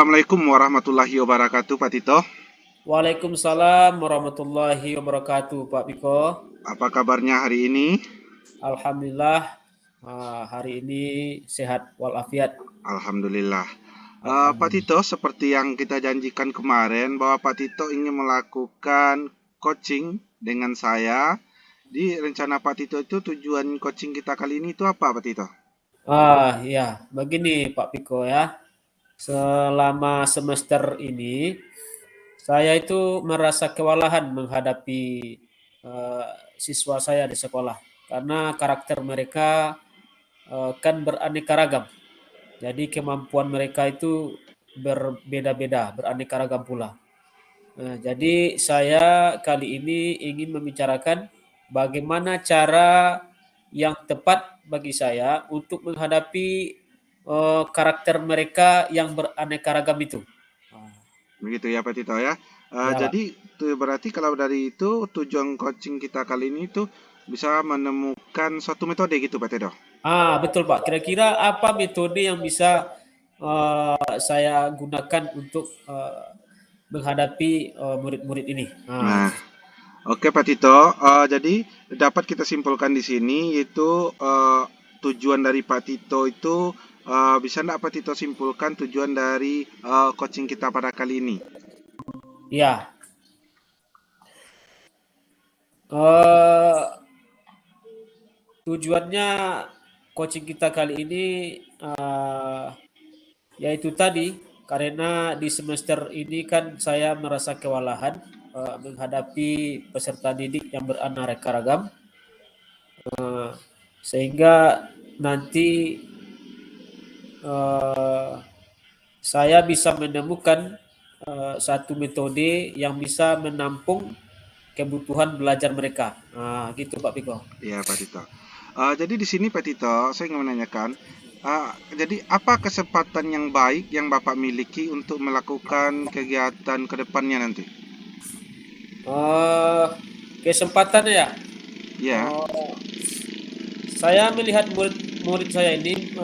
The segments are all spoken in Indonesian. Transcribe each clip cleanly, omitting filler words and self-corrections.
Assalamualaikum warahmatullahi wabarakatuh, Pak Tito. Waalaikumsalam warahmatullahi wabarakatuh, Pak Piko. Apa kabarnya hari ini? Alhamdulillah, hari ini sehat walafiat. Alhamdulillah. Pak Alhamdulillah. Tito, seperti yang kita janjikan kemarin bahwa Pak Tito ingin melakukan coaching dengan saya. Di rencana Pak Tito itu tujuan coaching kita kali ini itu apa, Pak Tito? Ya, begini Pak Piko ya. Selama semester ini, saya itu merasa kewalahan menghadapi eh, siswa saya di sekolah karena karakter mereka kan beraneka ragam. Jadi kemampuan mereka itu berbeda-beda, beraneka ragam pula. Nah, jadi saya kali ini ingin membicarakan bagaimana cara yang tepat bagi saya untuk menghadapi karakter mereka yang beraneka ragam itu. Ah, Begitu ya, Pak Tito ya. Ya, Pak. Jadi berarti kalau dari itu tujuan coaching kita kali ini itu bisa menemukan suatu metode gitu, Pak Tito. Betul Pak. Kira-kira apa metode yang bisa saya gunakan untuk menghadapi murid-murid ini? Nah, oke Pak Tito, jadi dapat kita simpulkan di sini yaitu tujuan dari Pak Tito itu bisa enggak Pak Tito simpulkan tujuan dari coaching kita pada kali ini? Ya, eh, tujuannya coaching kita kali ini yaitu tadi karena di semester ini kan saya merasa kewalahan menghadapi peserta didik yang beraneka ragam eh, sehingga nanti eh, saya bisa menemukan satu metode yang bisa menampung kebutuhan belajar mereka. Gitu Pak Piko. Ya Pak Tito. Jadi di sini Pak Tito, saya ingin menanyakan, jadi apa kesempatan yang baik yang Bapak miliki untuk melakukan kegiatan ke depannya nanti? Eh, Kesempatannya ya. Ya, Eh, saya melihat murid-murid saya ini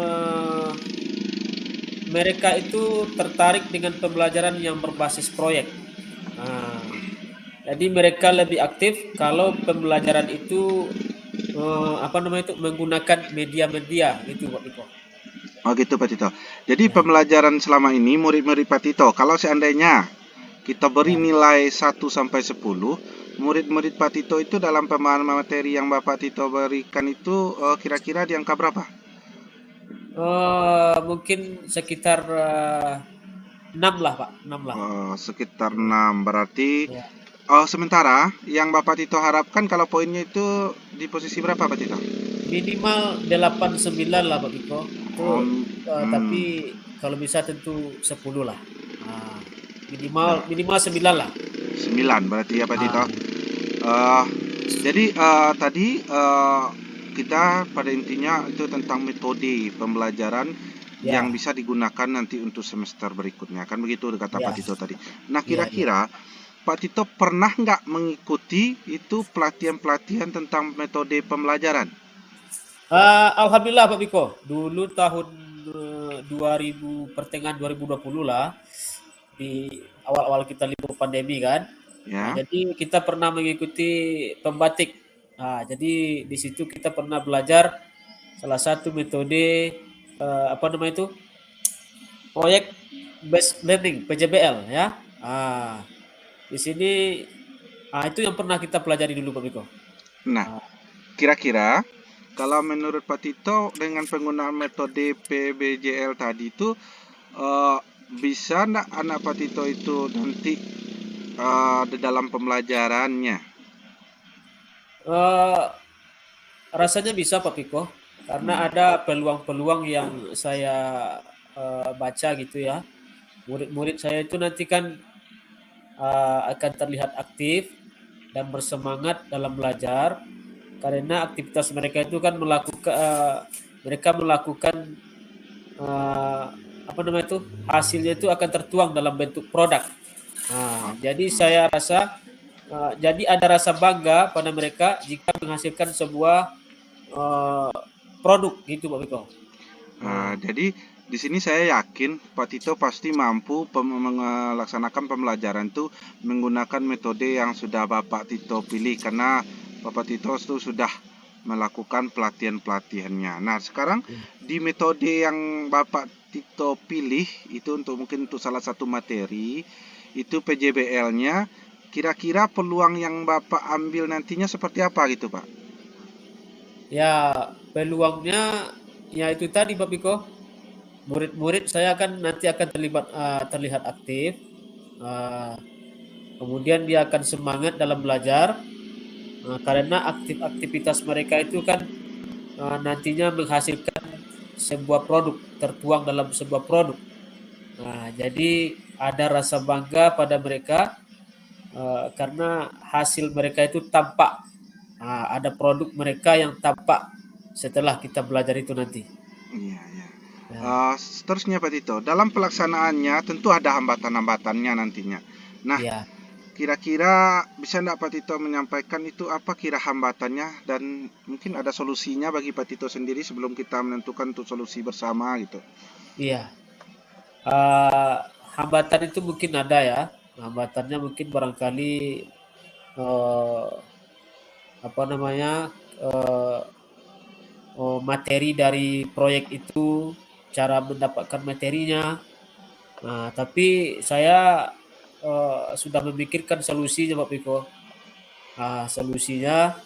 mereka itu tertarik dengan pembelajaran yang berbasis proyek. Nah, jadi mereka lebih aktif kalau pembelajaran itu menggunakan media-media gitu Pak Piko. oh gitu Pak Tito. Jadi Ya, pembelajaran selama ini murid-murid Pak Tito, kalau seandainya kita beri ya. nilai 1 sampai 10, murid-murid Pak Tito itu dalam pemahaman materi yang Bapak Tito berikan itu kira-kira di angka berapa? Mungkin sekitar 6 lah Pak, 6 lah. Sekitar Hmm, 6 berarti. ya. Sementara yang Bapak Tito harapkan kalau poinnya itu di posisi berapa Pak Tito? Minimal 8 9 lah Pak Piko. Itu tapi Hmm, kalau bisa tentu 10 lah. Nah, nah, minimal minimal 9 lah. 9 berarti ya Pak Tito. Ah, Eh, jadi tadi kita pada intinya itu tentang metode pembelajaran yang ya, bisa digunakan nanti untuk semester berikutnya. Kan begitu kata Pak ya, Tito tadi. Nah, ya, ya. kira-kira Pak Tito pernah nggak mengikuti itu pelatihan-pelatihan tentang metode pembelajaran? Alhamdulillah Pak Piko. Dulu tahun 2000 pertengahan 2020 lah di awal-awal kita libur pandemi kan. Nah, Ya. jadi kita pernah mengikuti pembatik. Jadi di situ kita pernah belajar salah satu metode itu proyek based learning PJBL ya. Di sini itu yang pernah kita pelajari dulu Pak Biko. Nah, Ah, kira-kira kalau menurut Pak Tito dengan penggunaan metode PBJL tadi itu eh, bisa nggak anak Pak Tito itu nanti di dalam pembelajarannya? eh, Rasanya bisa Pak Piko karena Hmm. ada peluang-peluang yang saya baca gitu ya. Murid-murid saya itu nanti kan akan terlihat aktif dan bersemangat dalam belajar karena aktivitas mereka itu kan mereka melakukan eh, hasilnya itu akan tertuang dalam bentuk produk. Jadi saya rasa jadi ada rasa bangga pada mereka jika menghasilkan sebuah eh, produk gitu Pak Biko. Jadi Nah, Di sini saya yakin Pak Tito pasti mampu melaksanakan pembelajaran itu menggunakan metode yang sudah Bapak Tito pilih karena Bapak Tito itu sudah melakukan pelatihan-pelatihannya. Nah, sekarang di metode yang Bapak Tito pilih itu mungkin untuk salah satu materi itu PJBL-nya, kira-kira peluang yang Bapak ambil nantinya seperti apa gitu, Pak? Ya, peluangnya ya itu tadi Pak Piko, murid-murid saya kan nanti akan terlihat aktif, eee, kemudian dia akan semangat dalam belajar, karena aktivitas mereka itu kan, nantinya menghasilkan sebuah produk, tertuang dalam sebuah produk. Nah, jadi ada rasa bangga pada mereka, karena hasil mereka itu tampak. Ada produk mereka yang tampak setelah kita belajar itu nanti. Iya, iya. Ya, Seterusnya Pak Tito, dalam pelaksanaannya tentu ada hambatan-hambatannya nantinya. Nah, ya, kira-kira bisa enggak Pak Tito menyampaikan itu apa kira hambatannya dan mungkin ada solusinya bagi Pak Tito sendiri sebelum kita menentukan untuk solusi bersama gitu. iya. Eh, Hambatan itu mungkin ada ya. Hambatannya mungkin barangkali eh, apa namanya eh, materi dari proyek itu, cara mendapatkan materinya. Nah, tapi saya sudah memikirkan solusinya, Pak Piko. Solusinya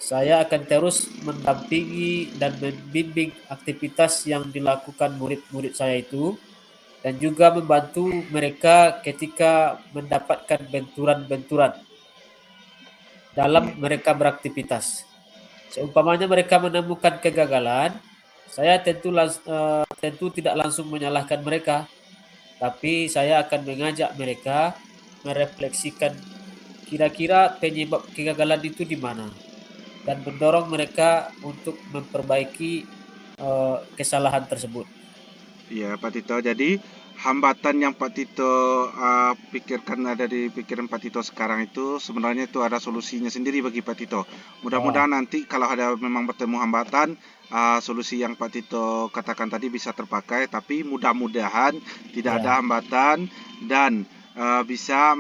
saya akan terus mendampingi dan membimbing aktivitas yang dilakukan murid-murid saya itu dan juga membantu mereka ketika mendapatkan benturan-benturan Iya. dalam mereka beraktivitas. Seumpamanya mereka menemukan kegagalan, saya tentu tidak langsung menyalahkan mereka, tapi saya akan mengajak mereka merefleksikan kira-kira penyebab kegagalan itu di mana dan mendorong mereka untuk memperbaiki kesalahan tersebut. Iya, Pak Tito. Jadi hambatan yang Pak Tito pikirkan ada di pikiran Pak Tito sekarang itu sebenarnya itu ada solusinya sendiri bagi Pak Tito. Ya, Mudah-mudahan nanti kalau ada memang bertemu hambatan, solusi yang Pak Tito katakan tadi bisa terpakai. Tapi mudah-mudahan tidak ya, ada hambatan dan bisa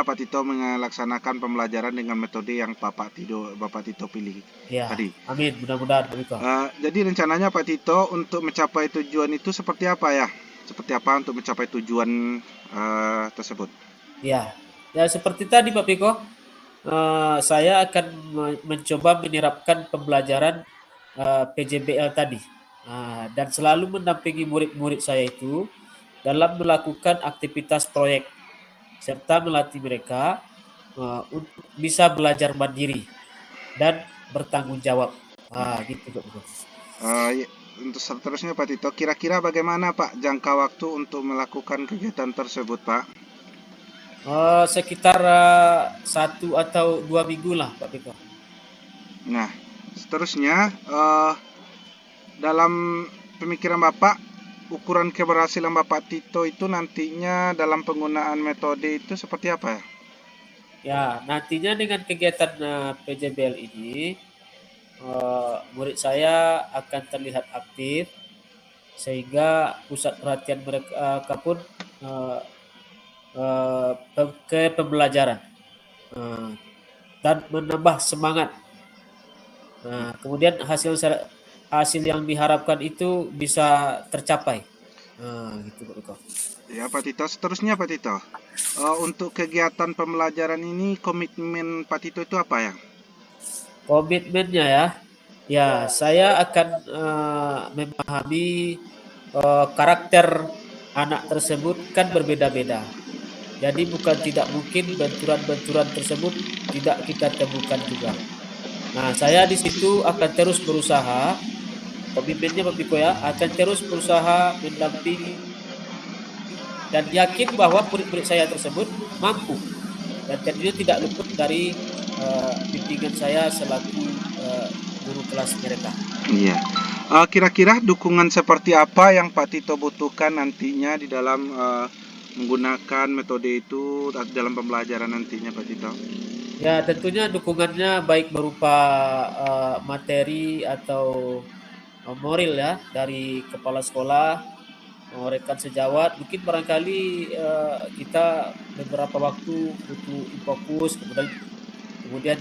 Pak Tito melaksanakan pembelajaran dengan metode yang Bapak Tito pilih ya. tadi. Amin. Mudah-mudahan, Pak Miko. Jadi rencananya Pak Tito untuk mencapai tujuan itu seperti apa ya? Seperti apa untuk mencapai tujuan tersebut? Ya, ya seperti tadi, Pak Piko. Saya akan mencoba menerapkan pembelajaran PJBL tadi, dan selalu mendampingi murid-murid saya itu dalam melakukan aktivitas proyek serta melatih mereka untuk bisa belajar mandiri dan bertanggung jawab. Gitu Pak Piko. Untuk seterusnya Pak Tito, kira-kira bagaimana Pak jangka waktu untuk melakukan kegiatan tersebut Pak? Sekitar 1 atau 2 minggu lah Pak Piko. Nah, seterusnya dalam pemikiran Bapak, ukuran keberhasilan Bapak Tito itu nantinya dalam penggunaan metode itu seperti apa ya? Ya, nantinya dengan kegiatan PJBL ini, murid saya akan terlihat aktif sehingga pusat perhatian mereka pun eh, ke pembelajaran eh, dan menambah semangat. Kemudian hasil yang diharapkan itu bisa tercapai. Gitu Pak Eko. Ya Pak Tito, seterusnya Pak Tito. Untuk kegiatan pembelajaran ini komitmen Pak Tito itu apa ya? Komitmennya ya, ya saya akan memahami karakter anak tersebut kan berbeda-beda. Jadi bukan tidak mungkin benturan-benturan tersebut tidak kita temukan juga. Nah, saya di situ akan terus berusaha, komitmennya Pak Piko ya, akan terus berusaha mendampingi dan yakin bahwa murid-murid saya tersebut mampu dan tentunya tidak luput dari bimbingan saya selaku guru kelas mereka. Iya. Kira-kira dukungan seperti apa yang Pak Tito butuhkan nantinya di dalam menggunakan metode itu dalam pembelajaran nantinya Pak Tito? Ya, tentunya dukungannya baik berupa materi atau moral ya dari kepala sekolah, rekan sejawat. Mungkin barangkali kita beberapa waktu butuh fokus, kemudian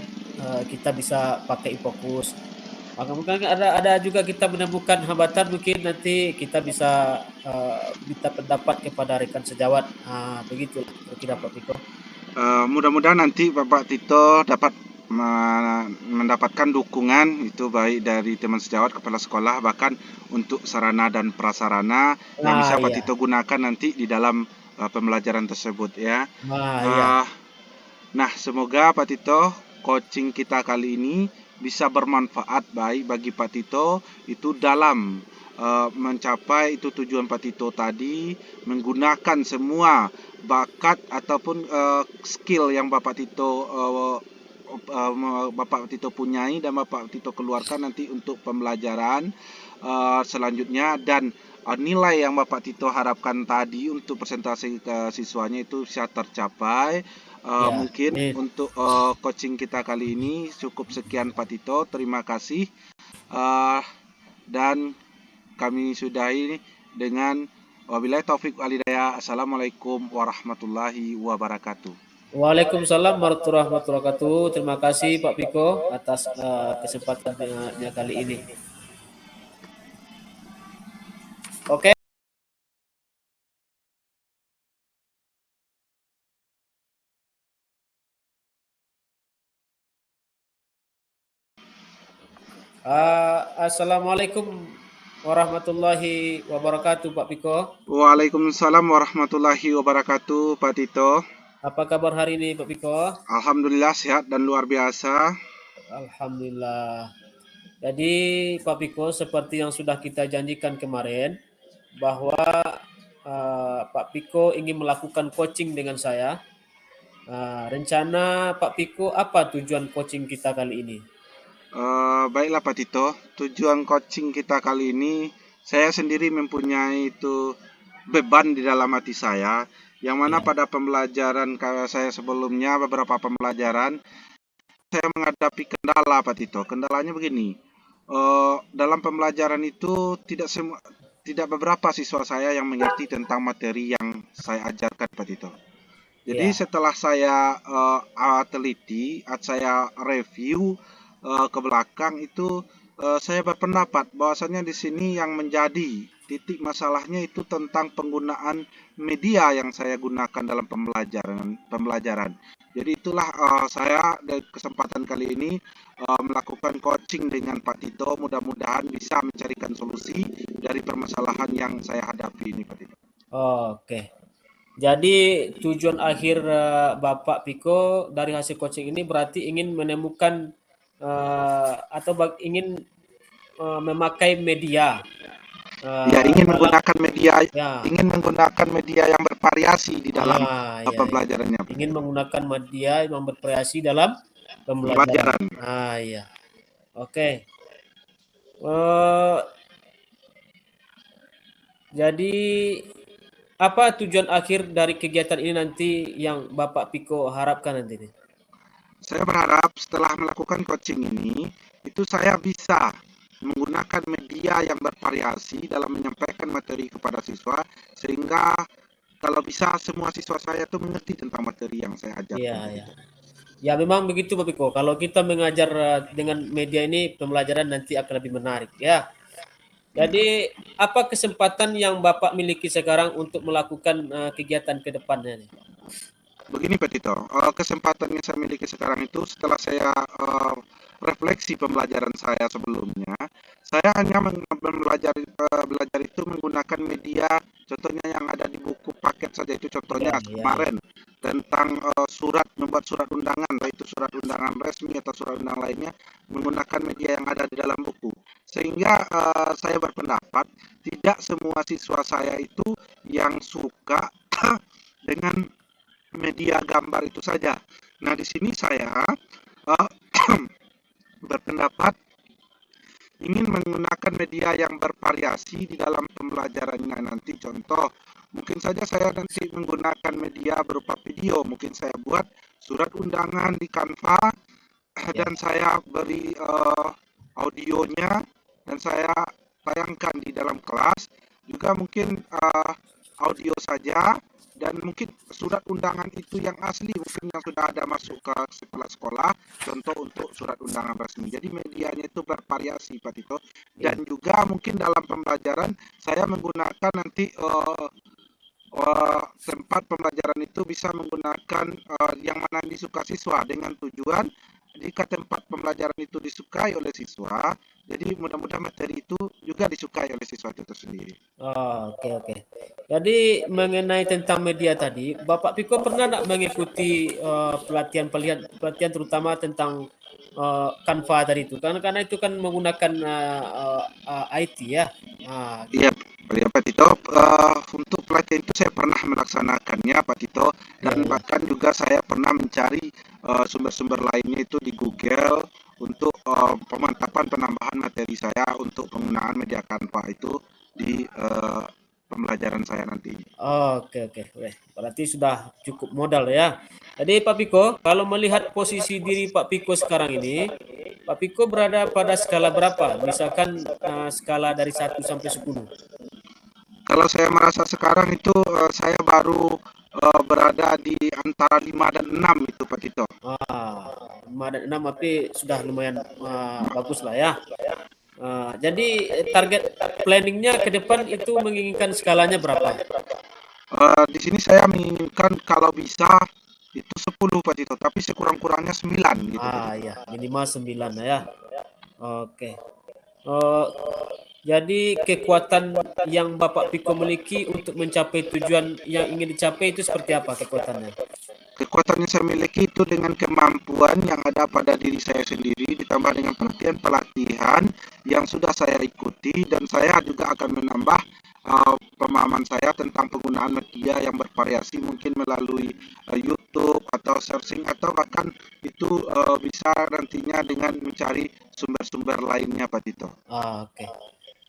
kita bisa pakai fokus. Maka mungkin ada juga kita menemukan hambatan, mungkin nanti kita bisa minta pendapat kepada rekan sejawat. Begitulah kira-kira Pak Piko. Mudah-mudahan nanti Bapak Tito dapat mendapatkan dukungan itu baik dari teman sejawat, kepala sekolah, bahkan untuk sarana dan prasarana yang bisa Pak Iya. Tito gunakan nanti di dalam pembelajaran tersebut ya. Iya. Uh, nah, semoga Pak Tito coaching kita kali ini bisa bermanfaat baik bagi Pak Tito itu dalam mencapai itu tujuan Pak Tito tadi, menggunakan semua bakat ataupun skill yang Bapak Tito punyai dan Bapak Tito keluarkan nanti untuk pembelajaran selanjutnya, dan nilai yang Bapak Tito harapkan tadi untuk presentasi ke siswanya itu bisa tercapai. Ya. Mungkin untuk coaching kita kali ini cukup sekian Pak Tito. Terima kasih. Dan kami sudahi dengan wabillahi taufik wal hidayah. Assalamualaikum warahmatullahi wabarakatuh. Waalaikumsalam warahmatullahi wabarakatuh. Terima kasih Pak Piko atas kesempatannya kali ini. Oke. Assalamualaikum warahmatullahi wabarakatuh Pak Piko. Waalaikumsalam warahmatullahi wabarakatuh Pak Tito. Apa kabar hari ini Pak Piko? Alhamdulillah sehat dan luar biasa. Alhamdulillah. Jadi Pak Piko, seperti yang sudah kita janjikan kemarin, bahwa Pak Piko ingin melakukan coaching dengan saya. Rencana Pak Piko apa tujuan coaching kita kali ini? Baiklah Pak Tito, tujuan coaching kita kali ini, saya sendiri mempunyai itu beban di dalam hati saya, yang mana Ya. pada pembelajaran saya sebelumnya, beberapa pembelajaran, saya menghadapi kendala Pak Tito. Kendalanya begini, dalam pembelajaran itu tidak beberapa siswa saya yang mengerti tentang materi yang saya ajarkan Pak Tito. Jadi Ya. setelah saya teliti, saya review ke belakang itu, saya berpendapat bahwasannya di sini yang menjadi titik masalahnya itu tentang penggunaan media yang saya gunakan dalam pembelajaran. Jadi itulah saya dari kesempatan kali ini melakukan coaching dengan Pak Tito, mudah-mudahan bisa mencarikan solusi dari permasalahan yang saya hadapi ini Pak Tito. Oke. Jadi tujuan akhir Bapak Piko dari hasil coaching ini berarti ingin menemukan atau ingin memakai media Ya, ya, ingin menggunakan media yang bervariasi di dalam ya, pembelajarannya. ingin menggunakan media yang bervariasi dalam pembelajaran. Pembelajaran. Ya. Oke. Eh, jadi apa tujuan akhir dari kegiatan ini nanti yang Bapak Piko harapkan nanti nih? Saya berharap setelah melakukan coaching ini, itu saya bisa menggunakan media yang bervariasi dalam menyampaikan materi kepada siswa, sehingga kalau bisa semua siswa saya itu mengerti tentang materi yang saya ajarkan. Iya, ya. Ya memang begitu Pak Piko. Kalau kita mengajar dengan media ini, pembelajaran nanti akan lebih menarik ya. Jadi apa kesempatan yang Bapak miliki sekarang untuk melakukan kegiatan ke depannya nih? Begini Pak Tito, kesempatan yang saya miliki sekarang itu setelah saya refleksi pembelajaran saya sebelumnya, saya hanya belajar itu menggunakan media, contohnya yang ada di buku paket saja, itu contohnya kemarin tentang membuat surat undangan, baik itu surat undangan resmi atau surat undangan lainnya, menggunakan media yang ada di dalam buku. Sehingga saya berpendapat tidak semua siswa saya itu yang suka dengan media gambar itu saja. Nah, di sini saya berpendapat ingin menggunakan media yang bervariasi di dalam pembelajarannya nanti. Contoh, mungkin saja saya nanti menggunakan media berupa video. Mungkin saya buat surat undangan di Canva dan saya beri audionya, dan saya tayangkan di dalam kelas, juga mungkin audio saja, dan mungkin surat undangan itu yang asli, mungkin yang sudah ada masuk ke sekolah-sekolah, contoh untuk surat undangan resmi. Jadi medianya itu bervariasi, Pak Tito. Dan juga mungkin dalam pembelajaran saya menggunakan nanti tempat pembelajaran itu bisa menggunakan yang mana disuka siswa, dengan tujuan jika tempat pembelajaran itu disukai oleh siswa, jadi mudah-mudahan materi itu juga disukai oleh siswa itu tersendiri. Oh, oke oke. Jadi mengenai tentang media tadi, Bapak Piko pernah nggak mengikuti pelatihan terutama tentang Canva tadi itu? Karena itu kan menggunakan IT ya. Nah, Iya, ya Pak Tito, untuk pelatihan itu saya pernah melaksanakannya Pak Tito, iya dan iya. bahkan juga saya pernah mencari sumber-sumber lainnya itu di Google untuk pemantapan penambahan materi saya untuk penggunaan media Canva itu di pembelajaran saya nanti. Oke oke. Weh, berarti sudah cukup modal ya. Jadi Pak Piko, kalau melihat posisi diri Pak Piko sekarang ini, Pak Piko berada pada skala berapa? Misalkan skala dari 1 sampai 10. Kalau saya merasa sekarang itu saya baru berada di antara 5 dan 6 itu Pak Tito. 5 dan 6 tapi sudah lumayan bagus lah ya. Jadi target planningnya ke depan itu menginginkan skalanya berapa? Di sini saya menginginkan kalau bisa itu 10 Pak Tito, tapi sekurang-kurangnya 9 gitu Pak Tito. Ya, minimal 9 lah ya. Oke. Eh, jadi kekuatan yang Bapak Piko miliki untuk mencapai tujuan yang ingin dicapai itu seperti apa kekuatannya? Kekuatan yang saya miliki itu dengan kemampuan yang ada pada diri saya sendiri ditambah dengan pelatihan-pelatihan yang sudah saya ikuti, dan saya juga akan menambah pemahaman saya tentang penggunaan media yang bervariasi, mungkin melalui YouTube atau searching, atau bahkan itu bisa nantinya dengan mencari sumber-sumber lainnya Pak Tito. Oke.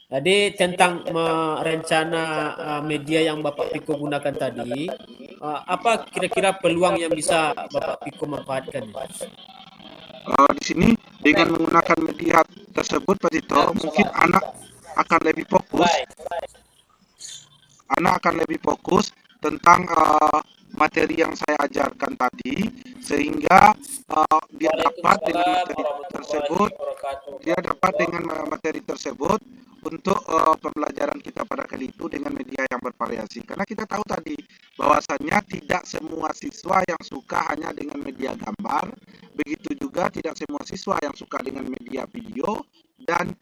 Jadi tentang rencana media yang Bapak Piko gunakan tadi, apa kira-kira peluang yang bisa Bapak Piko manfaatkan? Di sini dengan menggunakan media tersebut Pak Tito, mungkin akan lebih fokus anak akan lebih fokus tentang materi yang saya ajarkan tadi, sehingga dia dapat dengan materi tersebut untuk pembelajaran kita pada kali itu dengan media yang bervariasi. Karena kita tahu tadi bahwasannya tidak semua siswa yang suka hanya dengan media gambar, begitu juga tidak semua siswa yang suka dengan media video, dan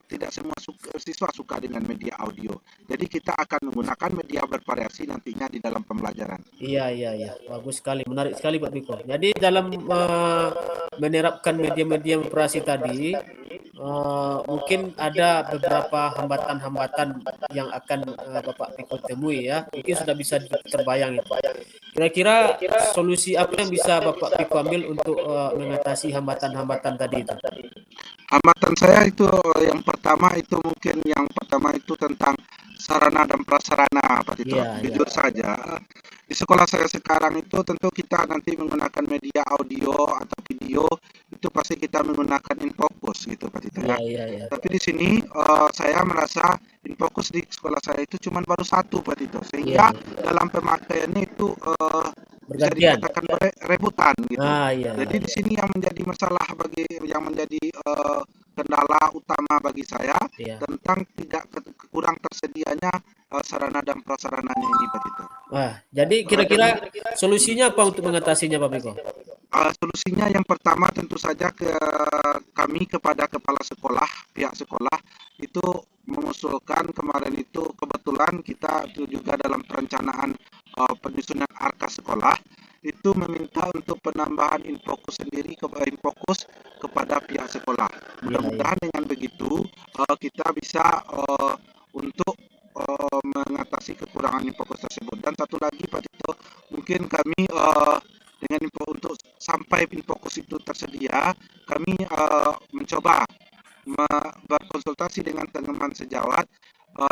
tidak semua siswa suka dengan media audio. Jadi kita akan menggunakan media bervariasi nantinya di dalam pembelajaran. Iya, iya, iya. Bagus sekali, menarik sekali Pak Piko. Jadi dalam menerapkan media-media operasi tadi, mungkin ada beberapa hambatan-hambatan yang akan Bapak Piko temui ya. Mungkin sudah bisa terbayang itu. Kira-kira solusi apa yang bisa Bapak Piko ambil untuk mengatasi hambatan-hambatan tadi itu? Hambatan saya itu yang pertama itu tentang sarana dan prasarana Pak Tito. Iya, iya. Jujur saja, di sekolah saya sekarang itu tentu kita nanti menggunakan media audio atau video, itu pasti kita menggunakan infocus gitu Pak Tito Iya, ya. iya, iya. Tapi di sini saya merasa infocus di sekolah saya itu cuma baru satu Pak Tito, Iya, sehingga iya. dalam pemakaiannya itu bisa Bergantian. dikatakan rebutan gitu. Iya, iya, Jadi di iya. sini yang menjadi kendala utama bagi saya Iya. tentang tidak kurang tersedianya sarana dan prasarananya ini Pak Tito. Wah, jadi kira-kira solusinya apa untuk mengatasinya Pak Piko? Solusinya yang pertama tentu saja kami kepada kepala sekolah, pihak sekolah itu mengusulkan, kemarin itu kebetulan kita itu juga dalam perencanaan penyusunan arka sekolah itu meminta untuk penambahan infokus sendiri infokus kepada pihak sekolah. Iya, iya. Mudah-mudahan dengan begitu kita bisa untuk mengatasi kekurangan infokus tersebut. Dan satu lagi Pak Tito, mungkin kami dengan untuk sampai infokus itu tersedia, kami mencoba berkonsultasi dengan teman sejawat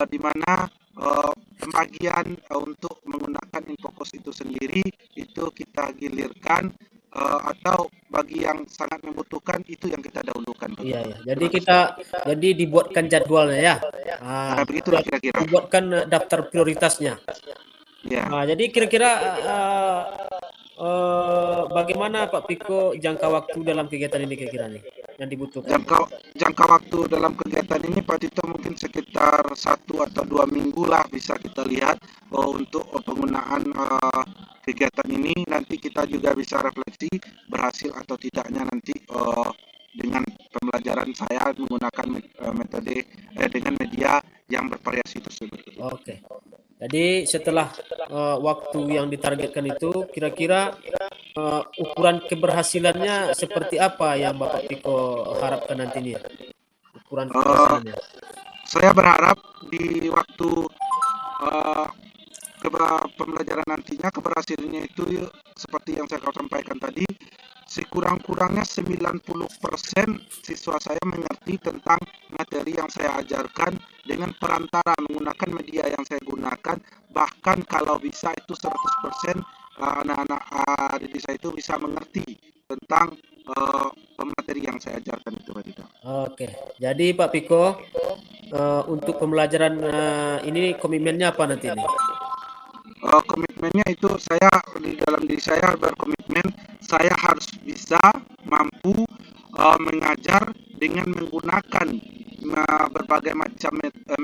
di mana pembagian untuk menggunakan infokus itu sendiri itu kita gilirkan atau bagi yang sangat membutuhkan itu yang kita dahulukan Pak Iya, Tito. ya. Jadi Terima kasih. jadi dibuatkan jadwalnya ya. Begitulah kira-kira. Dibuatkan daftar prioritasnya. Ya. Jadi kira-kira bagaimana Pak Piko jangka waktu dalam kegiatan ini kira-kira nih yang dibutuhkan? Jangka jangka waktu dalam kegiatan ini Pak Tito mungkin sekitar 1 atau 2 minggu lah bisa kita lihat untuk penggunaan kegiatan ini. Nanti kita juga bisa refleksi berhasil atau tidaknya nanti dengan pembelajaran saya menggunakan metode dengan media yang bervariasi tersebut. Oke. Jadi setelah waktu yang ditargetkan itu, kira-kira ukuran keberhasilannya seperti apa yang Bapak Piko harapkan nantinya? Ukuran Eh, keberhasilannya. saya berharap di waktu eh, pembelajaran nantinya keberhasilannya itu seperti yang saya sampaikan tadi, sekurang-kurangnya 90% siswa saya mengerti tentang materi yang saya ajarkan dengan perantara menggunakan media yang saya gunakan. Bahkan kalau bisa itu 100% anak-anak didik saya itu bisa mengerti tentang materi yang saya ajarkan itu Pak Tito. Oke. Jadi Pak Piko, untuk pembelajaran ini komitmennya apa nanti ini? Komitmennya itu saya di dalam diri saya berkomitmen saya harus bisa mampu mengajar dengan menggunakan berbagai macam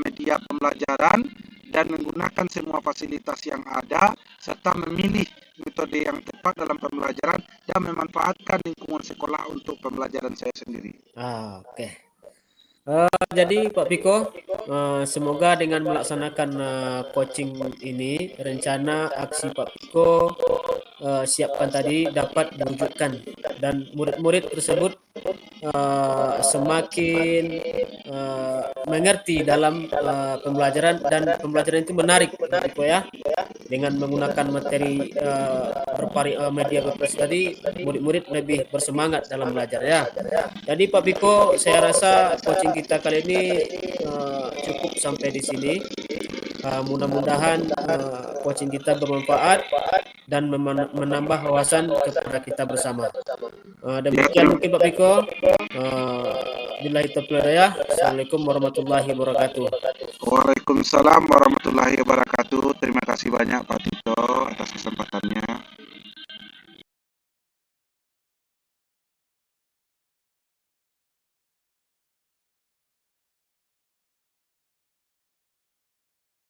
media pembelajaran dan menggunakan semua fasilitas yang ada serta memilih metode yang tepat dalam pembelajaran dan memanfaatkan lingkungan sekolah untuk pembelajaran saya sendiri. Oke. Jadi Pak Piko, semoga dengan melaksanakan coaching ini, rencana aksi Pak Piko siapkan tadi dapat diwujudkan dan murid-murid tersebut semakin mengerti dalam pembelajaran dan pembelajaran itu menarik, Pak Piko ya. Dengan menggunakan materi media berbasis tadi, murid-murid lebih bersemangat dalam belajar ya. Jadi Pak Piko, saya rasa coaching kita kali ini cukup sampai di sini. Mudah-mudahan coaching kita bermanfaat dan menambah wawasan kepada kita bersama. Demikian mungkin Pak Piko. Billahi taufiq wal hidayah. Assalamualaikum warahmatullahi wabarakatuh. Waalaikumsalam warahmatullahi wabarakatuh. Terima kasih banyak Pak Tito atas kesempatannya.